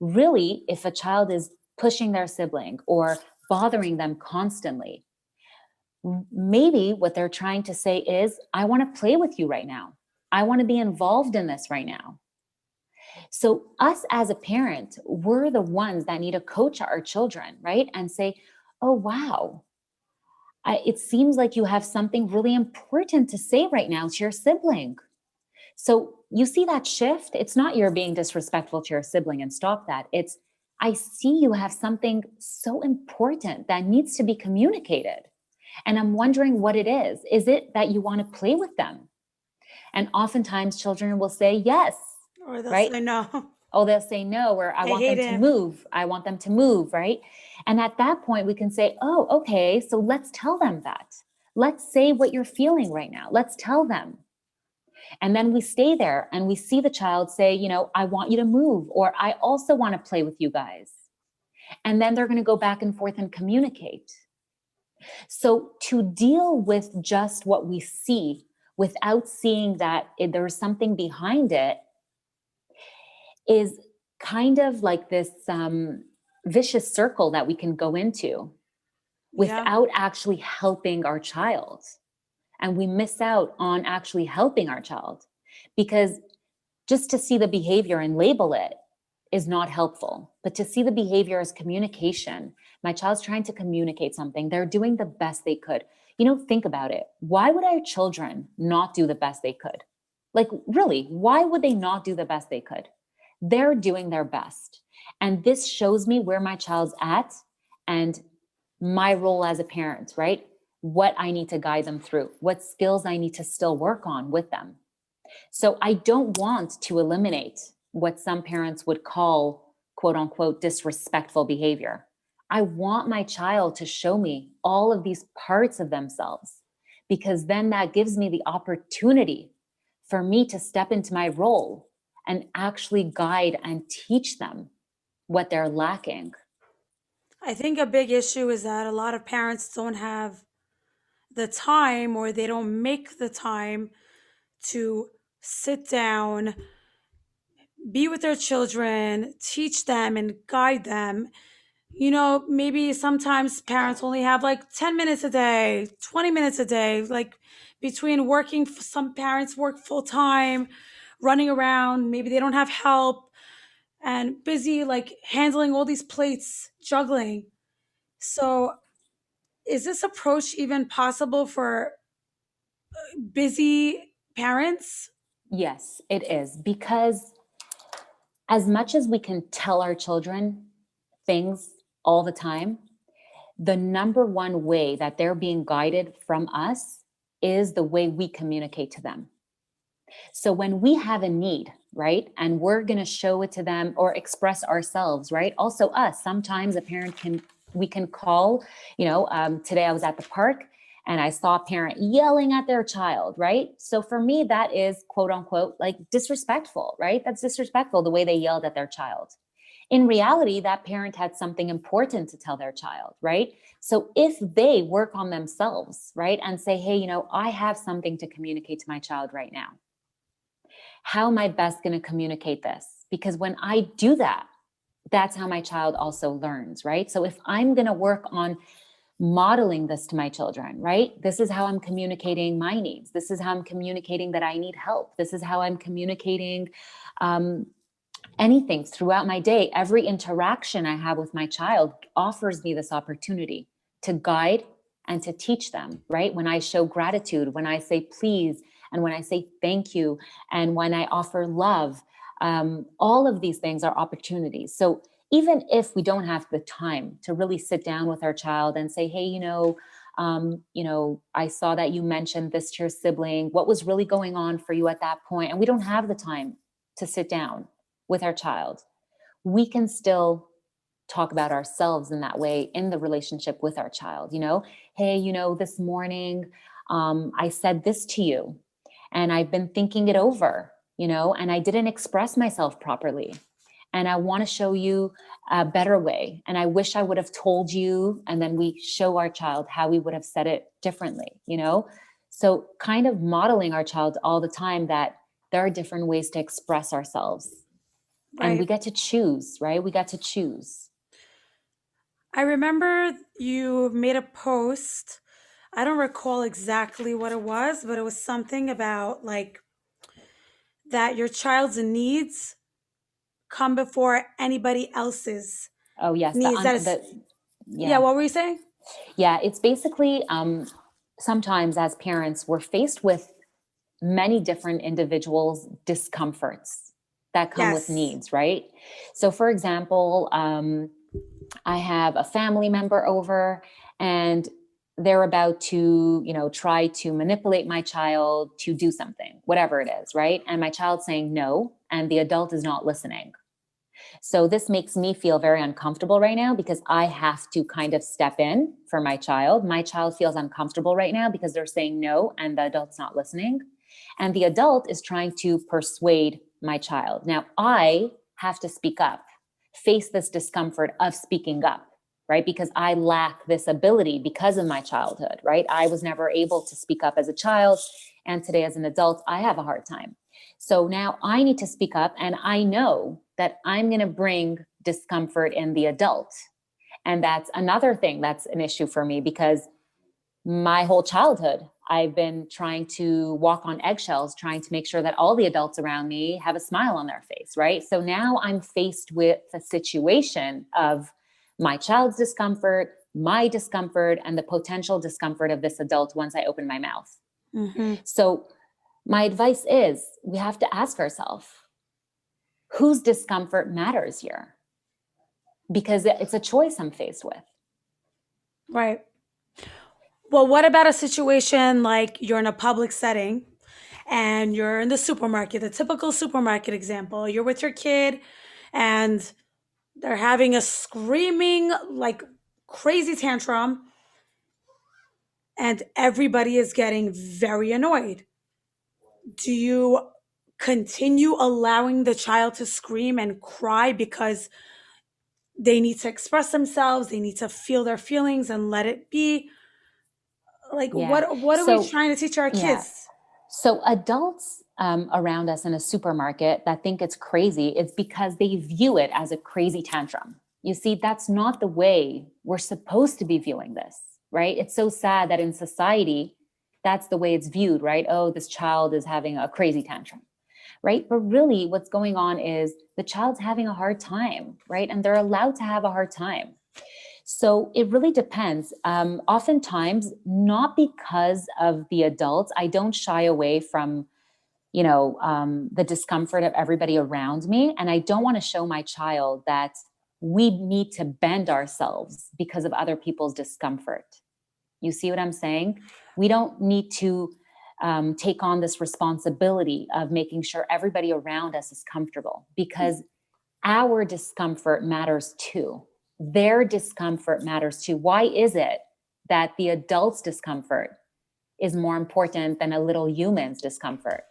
Really, if a child is pushing their sibling or bothering them constantly, maybe what they're trying to say is, I want to play with you right now. I want to be involved in this right now. So, us as a parent, we're the ones that need to coach our children, right? And say, oh, wow, it seems like you have something really important to say right now to your sibling. So, you see that shift? It's not you're being disrespectful to your sibling and stop that. It's, I see you have something so important that needs to be communicated. And I'm wondering what it is. Is it that you want to play with them? And oftentimes children will say yes, Or they'll right? say no. Oh, they'll say no, or I I want hate them to it. move. I want them to move, right? And at that point, we can say, oh, okay, so let's tell them that. Let's say what you're feeling right now. Let's tell them. And then we stay there and we see the child say, I want you to move, or I also want to play with you guys. And then they're going to go back and forth and communicate. So to deal with just what we see without seeing that there's something behind it is kind of like this vicious circle that we can go into without actually helping our child. And we miss out on actually helping our child, because just to see the behavior and label it is not helpful. But to see the behavior as communication, my child's trying to communicate something. They're doing the best they could. Think about it. Why would our children not do the best they could? Like, really, why would they not do the best they could? They're doing their best. And this shows me where my child's at and my role as a parent, right? What I need to guide them through, what skills I need to still work on with them. So I don't want to eliminate what some parents would call, quote unquote, disrespectful behavior. I want my child to show me all of these parts of themselves, because then that gives me the opportunity for me to step into my role and actually guide and teach them what they're lacking. I think a big issue is that a lot of parents don't have the time, or they don't make the time to sit down, be with their children, teach them and guide them. Maybe sometimes parents only have like 10 minutes a day, 20 minutes a day, like between working. Some parents work full time, running around. Maybe they don't have help and busy, like handling all these plates, juggling. So, is this approach even possible for busy parents? Yes, it is. Because as much as we can tell our children things all the time, the number one way that they're being guided from us is the way we communicate to them. So when we have a need, right, and we're going to show it to them or express ourselves, right? Also us, sometimes we can call, today I was at the park and I saw a parent yelling at their child, right? So for me, that is quote unquote, like disrespectful, right? That's disrespectful, the way they yelled at their child. In reality, that parent had something important to tell their child, right? So if they work on themselves, right, and say, hey, I have something to communicate to my child right now. How am I best going to communicate this? Because when I do that, that's how my child also learns, right? So if I'm going to work on modeling this to my children, right? This is how I'm communicating my needs. This is how I'm communicating that I need help. This is how I'm communicating anything throughout my day. Every interaction I have with my child offers me this opportunity to guide and to teach them, right? When I show gratitude, when I say please, and when I say thank you, and when I offer love, all of these things are opportunities. So even if we don't have the time to really sit down with our child and say, hey, I saw that you mentioned this to your sibling. What was really going on for you at that point? And we don't have the time to sit down with our child. We can still talk about ourselves in that way in the relationship with our child. Hey, this morning I said this to you and I've been thinking it over, and I didn't express myself properly. And I want to show you a better way. And I wish I would have told you. And then we show our child how we would have said it differently, So kind of modeling our child all the time that there are different ways to express ourselves. Right. And we get to choose, right? We got to choose. I remember you made a post. I don't recall exactly what it was, but it was something about like that your child's needs come before anybody else's needs. Yeah, what were you saying? Yeah, it's basically sometimes as parents, we're faced with many different individuals' discomforts that come with needs, right? So for example, I have a family member over and they're about to, try to manipulate my child to do something, whatever it is, right? And my child's saying no, and the adult is not listening. So this makes me feel very uncomfortable right now because I have to kind of step in for my child. My child feels uncomfortable right now because they're saying no and the adult's not listening. And the adult is trying to persuade my child. Now I have to speak up, face this discomfort of speaking up, right? Because I lack this ability because of my childhood, right? I was never able to speak up as a child. And today as an adult, I have a hard time. So now I need to speak up, and I know that I'm going to bring discomfort in the adult. And that's another thing that's an issue for me because my whole childhood, I've been trying to walk on eggshells, trying to make sure that all the adults around me have a smile on their face, right? So now I'm faced with a situation of my child's discomfort, my discomfort, and the potential discomfort of this adult once I open my mouth. Mm-hmm. So my advice is we have to ask ourselves, whose discomfort matters here? Because it's a choice I'm faced with. Right. Well, what about a situation like you're in a public setting and you're in the supermarket, the typical supermarket example? You're with your kid and they're having a screaming, like crazy tantrum, and everybody is getting very annoyed. Do you continue allowing the child to scream and cry because they need to express themselves, they need to feel their feelings and let it be? Like Yeah. what are we So, trying to teach our yeah. kids? So adults around us in a supermarket that think it's crazy, it's because they view it as a crazy tantrum. You see, that's not the way we're supposed to be viewing this, right? It's so sad that in society, that's the way it's viewed, right? Oh, this child is having a crazy tantrum, right? But really, what's going on is the child's having a hard time, right? And they're allowed to have a hard time. So it really depends. Oftentimes, not because of the adults, I don't shy away from, the discomfort of everybody around me. And I don't want to show my child that we need to bend ourselves because of other people's discomfort. You see what I'm saying? We don't need to take on this responsibility of making sure everybody around us is comfortable because our discomfort matters too. Their discomfort matters too. Why is it that the adult's discomfort is more important than a little human's discomfort?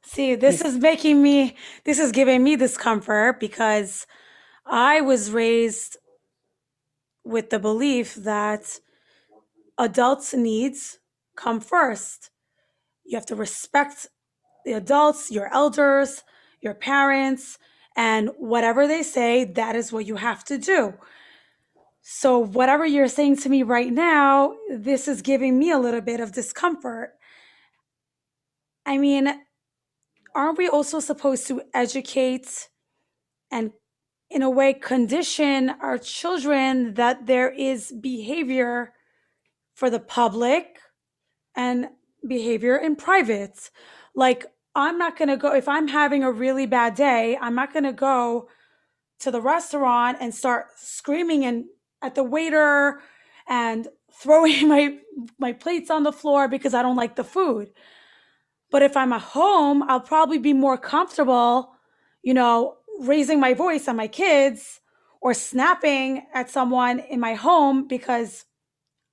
See, You, this is giving me discomfort because I was raised with the belief that adults' needs come first. You have to respect the adults, your elders, your parents, and whatever they say, that is what you have to do. So, whatever you're saying to me right now, this is giving me a little bit of discomfort. I mean, aren't we also supposed to educate and, in a way, condition our children that there is behavior for the public and behavior in private? Like, I'm not going to go, if I'm having a really bad day, I'm not going to go to the restaurant and start screaming and at the waiter and throwing my plates on the floor because I don't like the food. But if I'm at home, I'll probably be more comfortable, raising my voice at my kids or snapping at someone in my home because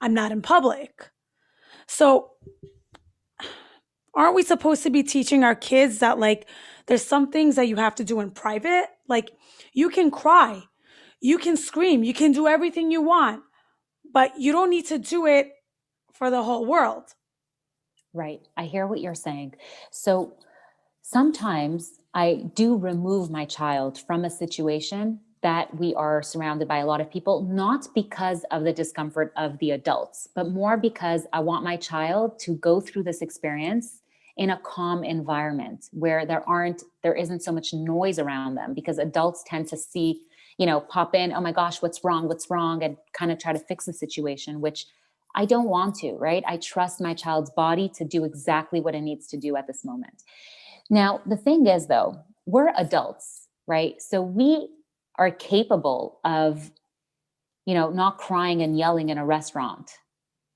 I'm not in public. So, aren't we supposed to be teaching our kids that, like, there's some things that you have to do in private? Like, you can cry, you can scream, you can do everything you want, but you don't need to do it for the whole world. right. I hear what you're saying. So sometimes I do remove my child from a situation that we are surrounded by a lot of people, not because of the discomfort of the adults, but more because I want my child to go through this experience in a calm environment where there isn't so much noise around them, because adults tend to see, pop in, oh my gosh, what's wrong, and kind of try to fix the situation, which I don't want to, right? I trust my child's body to do exactly what it needs to do at this moment. Now, the thing is, though, we're adults, right? So we are capable of, not crying and yelling in a restaurant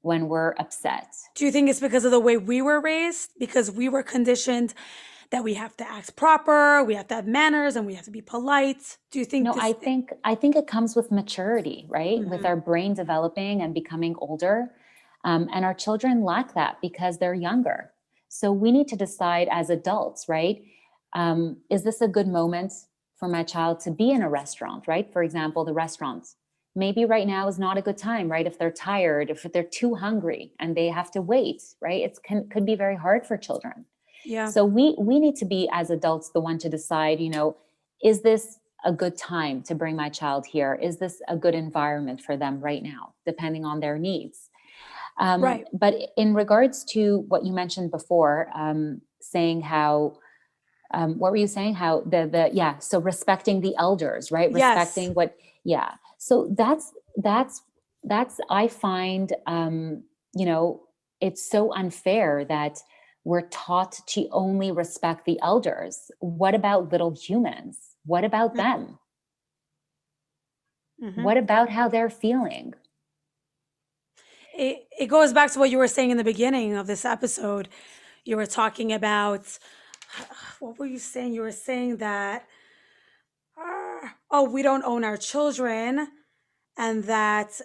when we're upset. Do you think it's because of the way we were raised? Because we were conditioned that we have to act proper, we have to have manners, and we have to be polite? Do you think No, this? I think it comes with maturity, right? With Mhm. our brain developing and becoming older. And our children lack that because they're younger. So we need to decide as adults, right? Is this a good moment for my child to be in a restaurant, right? For example, the restaurants. Maybe right now is not a good time, right? If they're tired, if they're too hungry and they have to wait, right? Could be very hard for children. Yeah. So we need to be as adults the one to decide, is this a good time to bring my child here? Is this a good environment for them right now, depending on their needs? Right. But in regards to what you mentioned before, saying how, what were you saying? How so respecting the elders, right? Yes. Respecting yeah. So that's, I find, it's so unfair that we're taught to only respect the elders. What about little humans? What about them? Mm-hmm. What about how they're feeling? It goes back to what you were saying in the beginning of this episode. You were talking about, what were you saying? You were saying that, oh, we don't own our children, and that,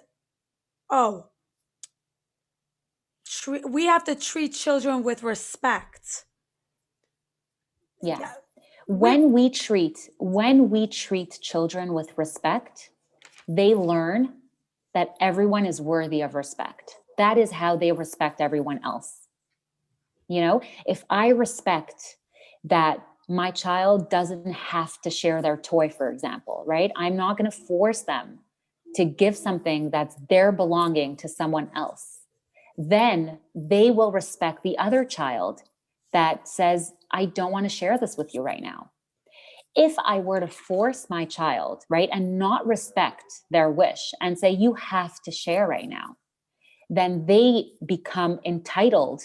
oh, we have to treat children with respect. Yes. Yeah. When we treat children with respect, they learn that everyone is worthy of respect. That is how they respect everyone else. If I respect that my child doesn't have to share their toy, for example, right? I'm not going to force them to give something that's their belonging to someone else. Then they will respect the other child that says, I don't want to share this with you right now. If I were to force my child, right, and not respect their wish and say, you have to share right now, then they become entitled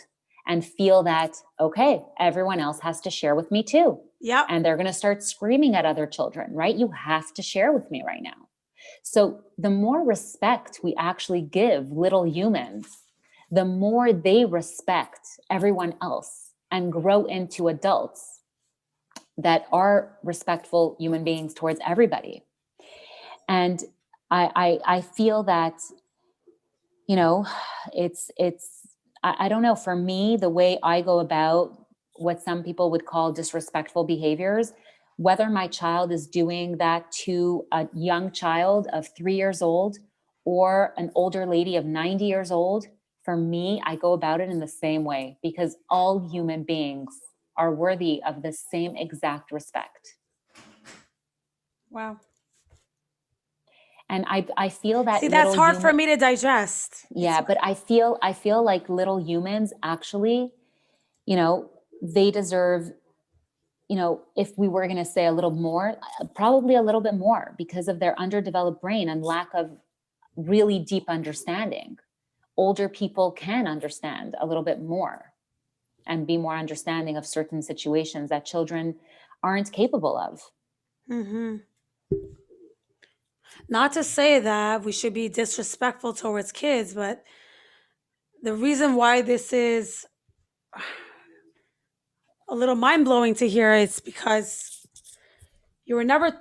and feel that, okay, everyone else has to share with me too. Yep. And they're going to start screaming at other children, right? You have to share with me right now. So the more respect we actually give little humans, the more they respect everyone else and grow into adults that are respectful human beings towards everybody. And I feel that, I don't know, for me, the way I go about what some people would call disrespectful behaviors, whether my child is doing that to a young child of 3 years old or an older lady of 90 years old, for me, I go about it in the same way because all human beings are worthy of the same exact respect. Wow. And I feel that See, that's little hard for human, me to digest. yeah, but I feel like little humans actually, they deserve, if we were going to say a little more, probably a little bit more because of their underdeveloped brain and lack of really deep understanding. Older people can understand a little bit more and be more understanding of certain situations that children aren't capable of. Mm-hmm. Not to say that we should be disrespectful towards kids, but the reason why this is a little mind blowing to hear is because you were never,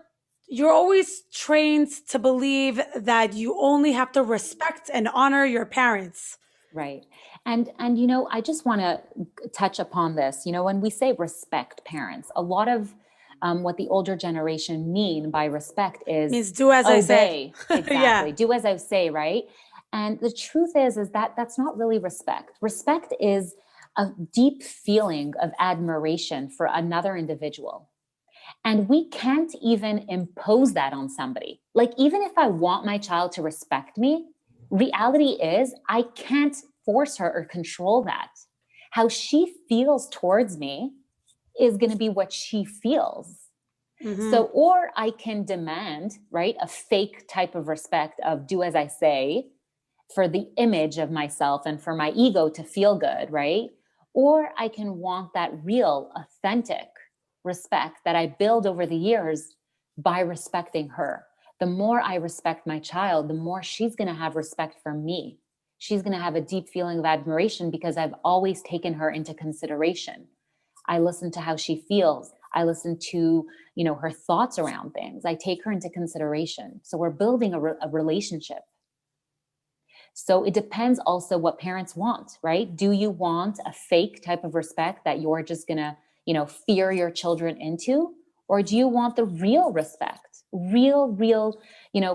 you're always trained to believe that you only have to respect and honor your parents. Right. And I just want to touch upon this. When we say respect parents, a lot of what the older generation mean by respect is Means do as I say. obey. Exactly. Yeah. Do as I say, right? And the truth is that that's not really respect. Respect is a deep feeling of admiration for another individual. And we can't even impose that on somebody. Like, even if I want my child to respect me, reality is I can't force her or control that. How she feels towards me is going to be what she feels. Mm-hmm. So, or I can demand, right, a fake type of respect of do as I say for the image of myself and for my ego to feel good, right? Or I can want that real, authentic respect that I build over the years by respecting her. The more I respect my child, the more she's going to have respect for me. She's going to have a deep feeling of admiration because I've always taken her into consideration. I listen to how she feels. I listen to, her thoughts around things. I take her into consideration. So we're building a relationship. So it depends also what parents want, right? Do you want a fake type of respect that you're just gonna, fear your children into? Or do you want the real respect, real,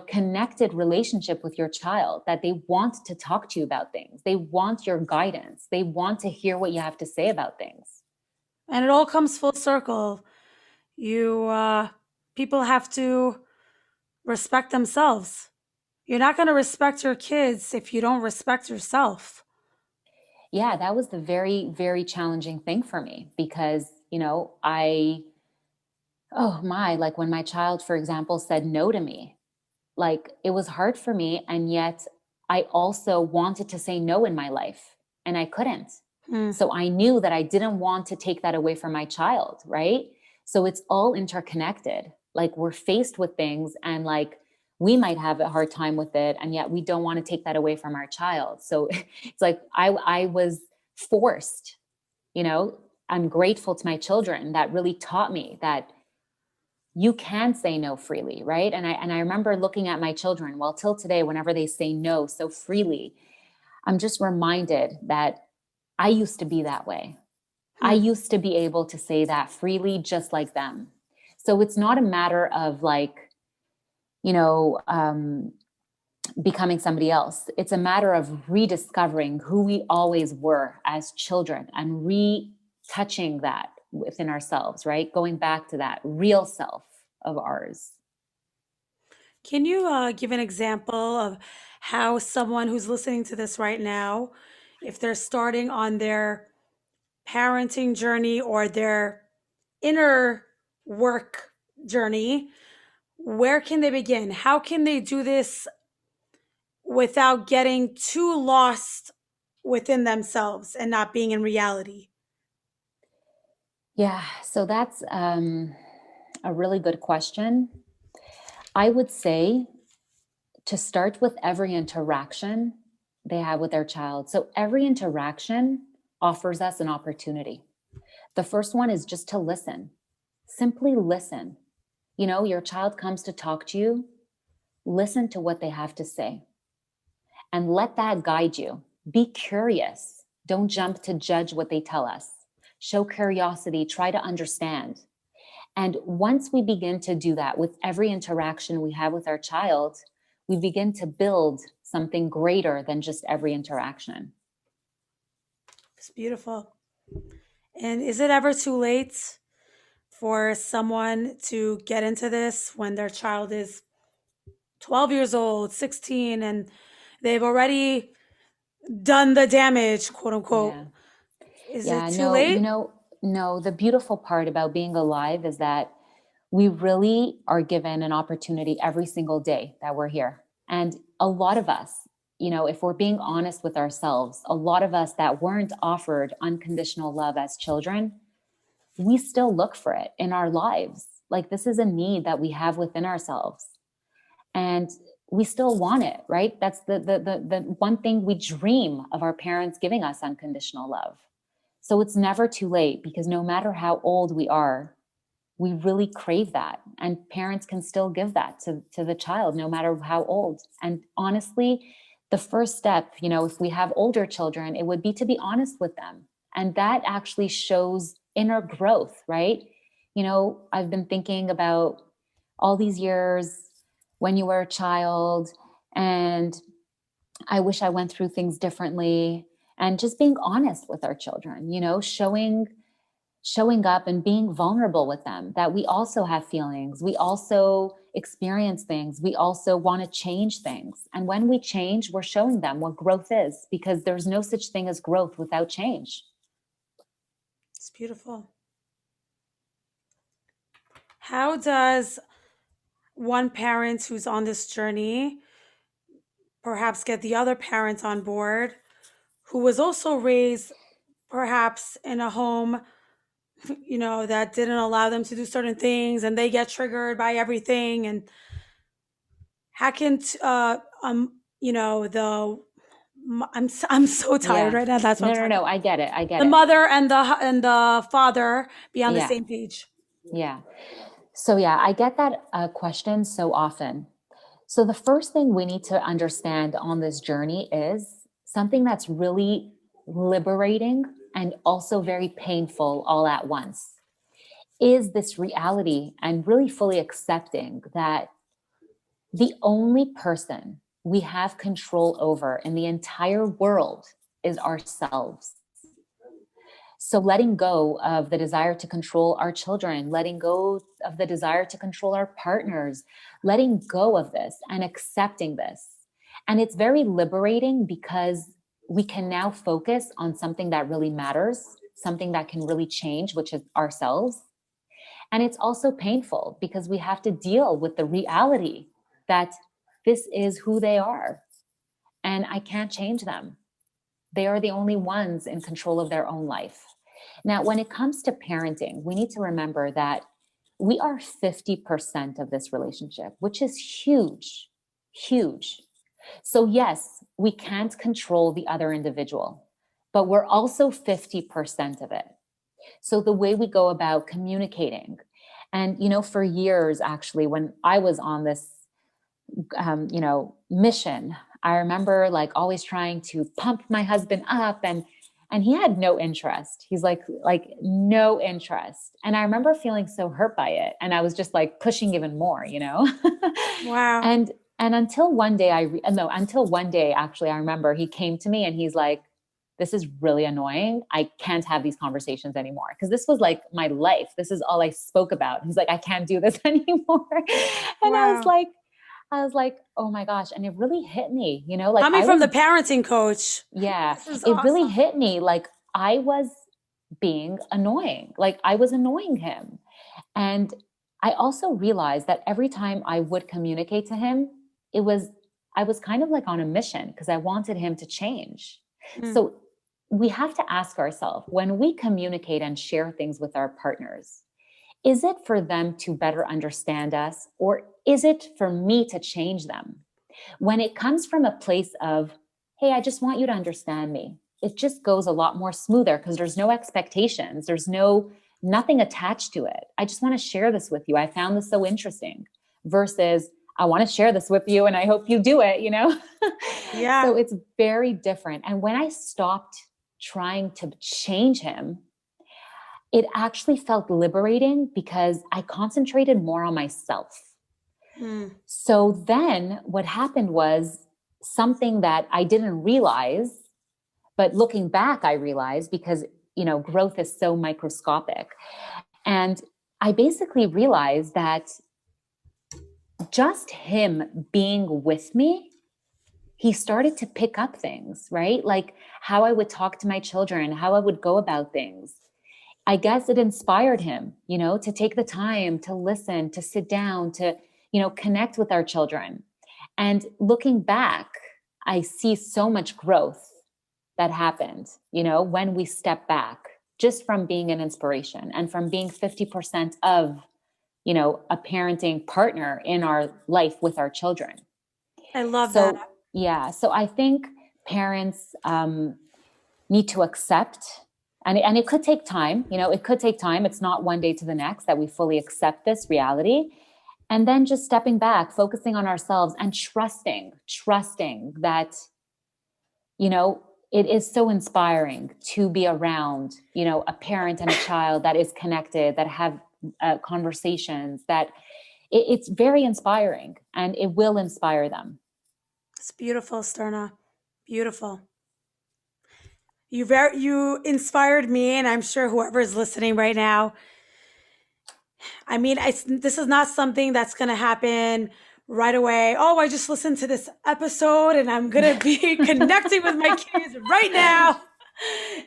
connected relationship with your child, that they want to talk to you about things? They want your guidance. They want to hear what you have to say about things. And it all comes full circle. People have to respect themselves. You're not going to respect your kids if you don't respect yourself. Yeah, that was the very, very challenging thing for me because, oh my, like when my child, for example, said no to me, like it was hard for me. And yet I also wanted to say no in my life and I couldn't. Hmm. So I knew that I didn't want to take that away from my child, right? So it's all interconnected. Like we're faced with things and like we might have a hard time with it, and yet we don't want to take that away from our child. So it's like I was forced, you know. I'm grateful to my children that really taught me that you can say no freely, right? And I remember looking at my children, well, till today, whenever they say no so freely, I'm just reminded that I used to be that way. I Hmm. used to be able to say that freely, just like them. So it's not a matter of like, you know, becoming somebody else. It's a matter of rediscovering who we always were as children and retouching that within ourselves, right? Going back to that real self of ours. Can you give an example of how someone who's listening to this right now, if they're starting on their parenting journey or their inner work journey, where can they begin? How can they do this without getting too lost within themselves and not being in reality? Yeah, so that's a really good question. I would say to start with every interaction they have with their child. So every interaction offers us an opportunity. The first one is just to listen, simply listen. Your child comes to talk to you, listen to what they have to say and let that guide you. Be curious. Don't jump to judge what they tell us. Show curiosity, try to understand. And once we begin to do that with every interaction we have with our child, we begin to build something greater than just every interaction. It's beautiful. And is it ever too late for someone to get into this when their child is 12 years old, 16, and they've already done the damage, quote unquote? Yeah. Is it Yeah. too No, late? no, the beautiful part about being alive is that we really are given an opportunity every single day that we're here. And a lot of us, if we're being honest with ourselves, a lot of us that weren't offered unconditional love as children, we still look for it in our lives. Like this is a need that we have within ourselves. And we still want it, right? That's the one thing we dream of our parents giving us unconditional love. So it's never too late because no matter how old we are, we really crave that. And parents can still give that to the child, no matter how old. And honestly, the first step, if we have older children, it would be to be honest with them. And that actually shows inner growth, right? I've been thinking about all these years when you were a child, and I wish I went through things differently. And just being honest with our children, showing up and being vulnerable with them, that we also have feelings, we also experience things, we also want to change things. And when we change, we're showing them what growth is, because there's no such thing as growth without change. It's beautiful. How does one parent who's on this journey perhaps get the other parent on board who was also raised perhaps in a home, that didn't allow them to do certain things and they get triggered by everything? And how can, the I'm so tired Yeah. right now. That's what I'm No, no, talking no. about. I get it. I get The it. mother and the father be on the Yeah. same page. Yeah. So yeah, I get that question so often. So the first thing we need to understand on this journey is something that's really liberating and also very painful all at once is this reality and really fully accepting that the only person we have control over in the entire world is ourselves. So letting go of the desire to control our children, letting go of the desire to control our partners, letting go of this and accepting this. And it's very liberating because we can now focus on something that really matters, something that can really change, which is ourselves. And it's also painful because we have to deal with the reality that this is who they are and I can't change them. They are the only ones in control of their own life. Now, when it comes to parenting, we need to remember that we are 50% of this relationship, which is huge, huge. So, yes, we can't control the other individual, but we're also 50% of it. So, the way we go about communicating, and, for years, actually, when I was on this mission. I remember like always trying to pump my husband up and he had no interest. He's like no interest. And I remember feeling so hurt by it. And I was just like pushing even more. Wow. And until one day until one day, actually, I remember he came to me and he's like, this is really annoying. I can't have these conversations anymore. Cause this was like my life. This is all I spoke about. He's like, I can't do this anymore. And Wow. I was like, oh my gosh. And it really hit me, like Coming from the parenting coach, yeah, this is it really awesome. hit me. Like I was being annoying. Like I was annoying him. And I also realized that every time I would communicate to him, it was, I was kind of like on a mission because I wanted him to change. Mm. So we have to ask ourselves when we communicate and share things with our partners, is it for them to better understand us or is it for me to change them? When it comes from a place of, hey, I just want you to understand me, it just goes a lot more smoother because there's no expectations. There's nothing attached to it. I just want to share this with you. I found this so interesting versus I want to share this with you and I hope you do it. Yeah. So it's very different. And when I stopped trying to change him, it actually felt liberating because I concentrated more on myself. Mm. So then what happened was something that I didn't realize, but looking back, I realized because, growth is so microscopic. And I basically realized that just him being with me, he started to pick up things, right? Like how I would talk to my children, how I would go about things. I guess it inspired him, to take the time to listen, to sit down, to, connect with our children. And looking back, I see so much growth that happened, when we step back just from being an inspiration and from being 50% of, a parenting partner in our life with our children. I love that. So, yeah. So I think parents need to accept, and it could take time, it could take time. It's not one day to the next that we fully accept this reality. And then just stepping back, focusing on ourselves and trusting that, it is so inspiring to be around, a parent and a child that is connected, that have conversations, that it's very inspiring and it will inspire them. It's beautiful, Sterna. Beautiful. You inspired me, and I'm sure whoever is listening right now. I mean, this is not something that's going to happen right away. Oh, I just listened to this episode, and I'm going to be connecting with my kids right now.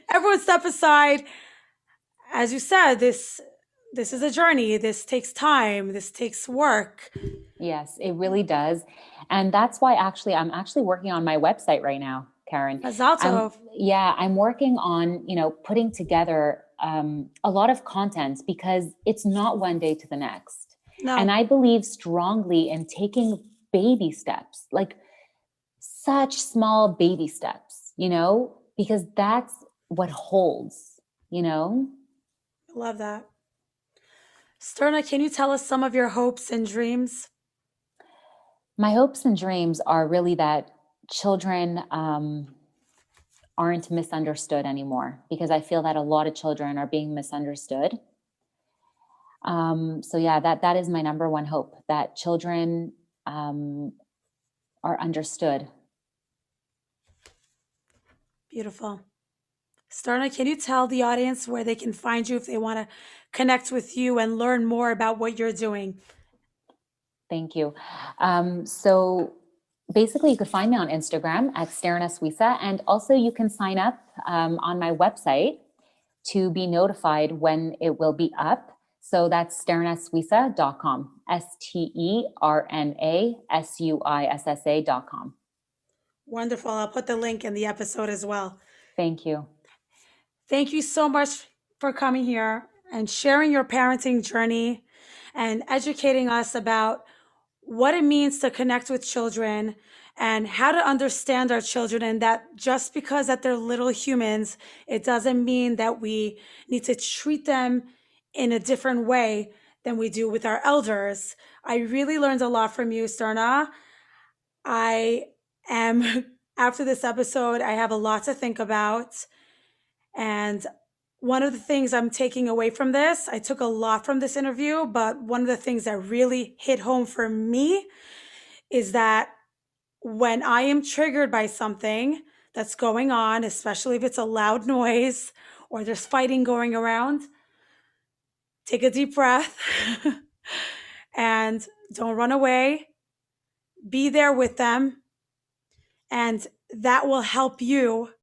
Everyone, step aside. As you said, this is a journey. This takes time. This takes work. Yes, it really does. And that's why I'm actually working on my website right now, Karen. Mazal I'm working on, putting together a lot of content because it's not one day to the next. No. And I believe strongly in taking baby steps, like such small baby steps, because that's what holds, you know? I love that. Sterna, can you tell us some of your hopes and dreams? My hopes and dreams are really that children aren't misunderstood anymore, because I feel that a lot of children are being misunderstood. So yeah, that is my number one hope, that children are understood. Beautiful. Sterna, can you tell the audience where they can find you if they want to connect with you and learn more about what you're doing? Thank you. So basically, you could find me on Instagram at Sterna Suissa, and also you can sign up on my website to be notified when it will be up. So that's sternasuissa.com, STERNASUISSA.com. Wonderful. I'll put the link in the episode as well. Thank you. Thank you so much for coming here and sharing your parenting journey and educating us about what it means to connect with children and how to understand our children, and that just because that they're little humans, it doesn't mean that we need to treat them in a different way than we do with our elders. I really learned a lot from you, Sterna. I am, after this episode, I have a lot to think about. And one of the things I'm taking away from this, I took a lot from this interview, but one of the things that really hit home for me is that when I am triggered by something that's going on, especially if it's a loud noise or there's fighting going around, take a deep breath and don't run away. Be there with them, and that will help you